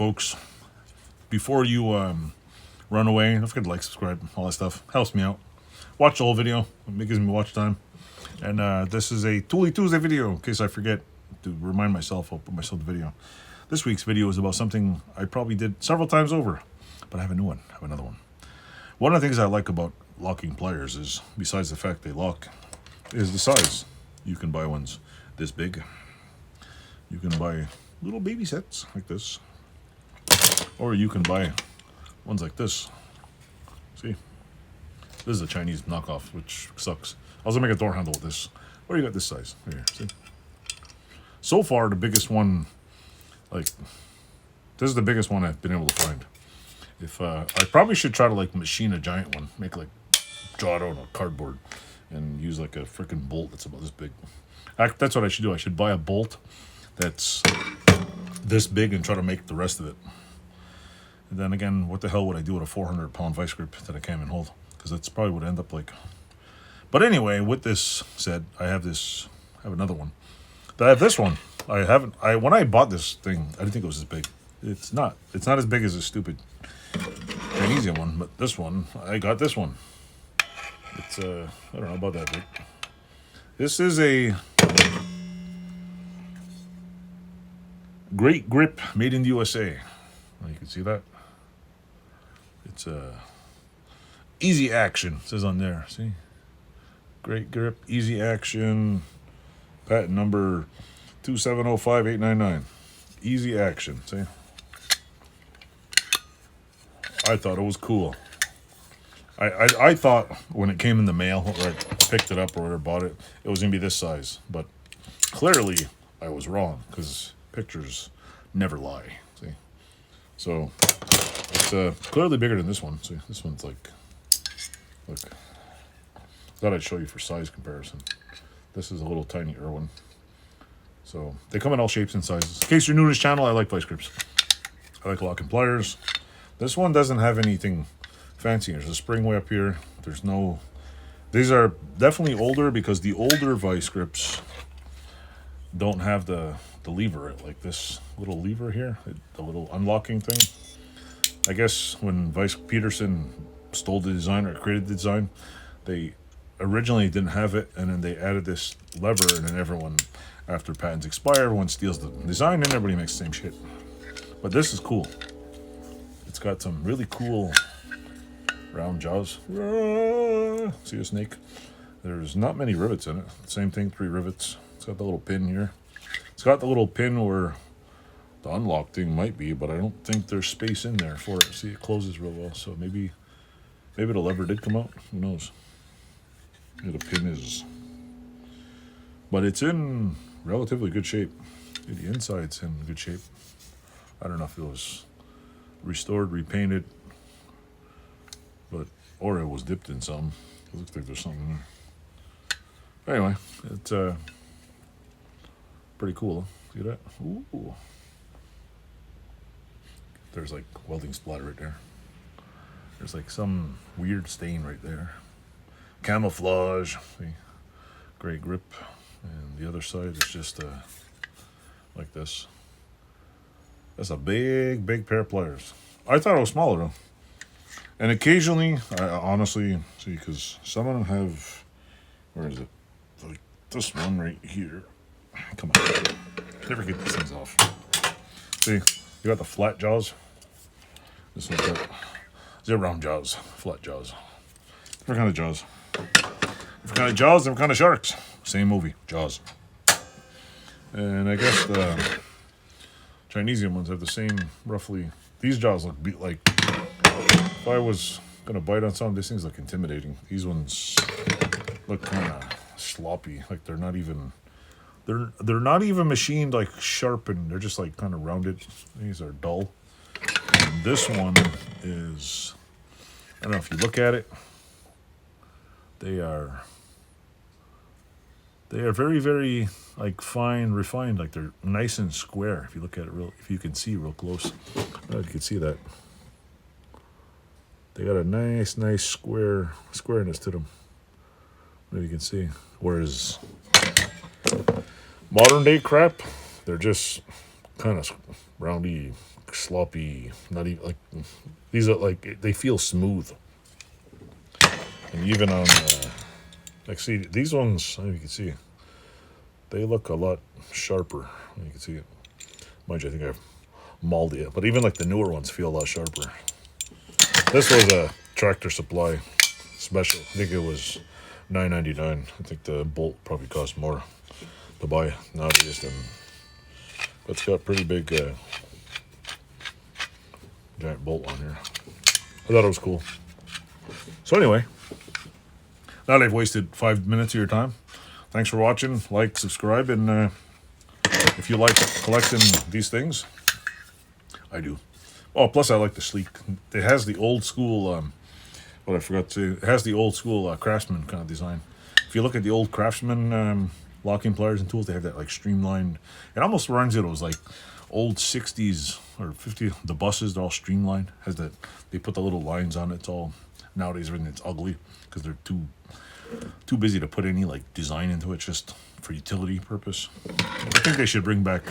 folks. Before you run away, don't forget to like, subscribe, all that stuff. Helps me out. Watch the whole video. It gives me watch time. And this is a Tooly Tuesday video, in case I forget to remind myself. I'll put myself the video. This week's video is about something I probably did several times over, but I have a new one. I have another one. One of the things I like about locking pliers is, besides the fact they lock, is the size. You can buy ones this big. You can buy little baby sets like this. Or you can buy ones like this. See? This is a Chinese knockoff, which sucks. I was gonna make a door handle with this. Or you got this size. Here, see? So far, the biggest one, like, this is the biggest one I've been able to find. If I probably should try to like machine a giant one, make like draw it out on cardboard, and use like a freaking bolt that's about this big. That's what I should do. I should buy a bolt that's this big and try to make the rest of it. And then again, what the hell would I do with a 400-pound vice grip that I can't even hold? Because that's probably what I end up like. But anyway, with this said, I have another one. But I have this one. When I bought this thing, I didn't think it was as big. It's not as big as a stupid Chinese one, but this one, I got this one. It's I don't know about that big. This is a Great Grip made in the USA. Well, you can see that. It's easy action, it says on there. See? Great Grip, easy action, patent number 2705899. Easy action, see? I thought it was cool. I thought when it came in the mail, or I picked it up or bought it, it was going to be this size. But clearly, I was wrong, because pictures never lie. See? So, it's clearly bigger than this one. See, this one's like, look. Thought I'd show you for size comparison. This is a little tinier one. So, they come in all shapes and sizes. In case you're new to this channel, I like vice grips. I like locking pliers. This one doesn't have anything fancy. There's a spring way up here. These are definitely older, because the older vice grips don't have the lever, like this little lever here, the little unlocking thing. I guess when Vice Peterson stole the design or created the design, they originally didn't have it, and then they added this lever, and then everyone, after patents expire, everyone steals the design and everybody makes the same shit. But this is cool. It's got some really cool round jaws. See a snake? There's not many rivets in it. Same thing, 3 rivets. It's got the little pin here. It's got the little pin where the unlock thing might be, but I don't think there's space in there for it. See, it closes real well, so maybe the lever did come out. Who knows? Here the pin is. But it's in relatively good shape. The inside's in good shape. I don't know if it was restored, repainted, or it was dipped in some. It looks like there's something there. Anyway, it's pretty cool. See that? Ooh. There's like welding splatter right there. There's like some weird stain right there. Camouflage. See? Great grip. And the other side is just like this. That's a big pair of pliers. I thought it was smaller though. And occasionally, I honestly, see, because some of them have, where is it? Like this one right here. Come on. Never get these things off. See, you got the flat jaws. This one's got zero round jaws, flat jaws. Different kind of jaws. Different kind of jaws, different kind of sharks. Same movie, Jaws. And I guess the Chinese ones have the same, roughly. These jaws look like, if I was gonna bite on some of these things, look intimidating. These ones look kind of sloppy, like they're not even machined like sharp, and they're just like kind of rounded. These are dull. And this one is, I don't know if you look at it, they are very, very like fine, refined, like they're nice and square. If you look at it if you can see real close, you can see that. They got a nice squareness to them. Maybe you can see. Whereas modern day crap, they're just kind of roundy, like sloppy, not even like, these are like, they feel smooth. And even on, like, see, these ones, you can see, they look a lot sharper. You can see it. Mind you, I think I've mauled it. But even like the newer ones feel a lot sharper. This was a Tractor Supply special. I think it was $9.99. I think the bolt probably cost more to buy nowadays than. But it's got pretty big giant bolt on here. I thought it was cool. So anyway, now that I've wasted 5 minutes of your time, thanks for watching. Like, subscribe, and if you like collecting these things, I do. Oh, plus I like the sleek. It has the old school, what I forgot to, it has the old school Craftsman kind of design. If you look at the old Craftsman locking pliers and tools, they have that like streamlined, it almost reminds me of those like old 60s or 50s, the buses, they're all streamlined. Has that, they put the little lines on it. It's all, nowadays everything it's ugly because they're too busy to put any like design into it, just for utility purpose. I think they should bring back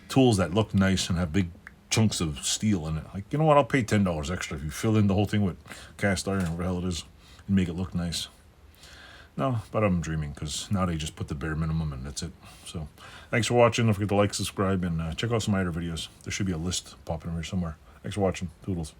tools that look nice and have big chunks of steel in it. Like, you know what, I'll pay $10 extra if you fill in the whole thing with cast iron or whatever the hell it is and make it look nice. No, but I'm dreaming, because now they just put the bare minimum and that's it. So thanks for watching. Don't forget to like, subscribe, and check out some other videos. There should be a list popping over here somewhere. Thanks for watching. Toodles.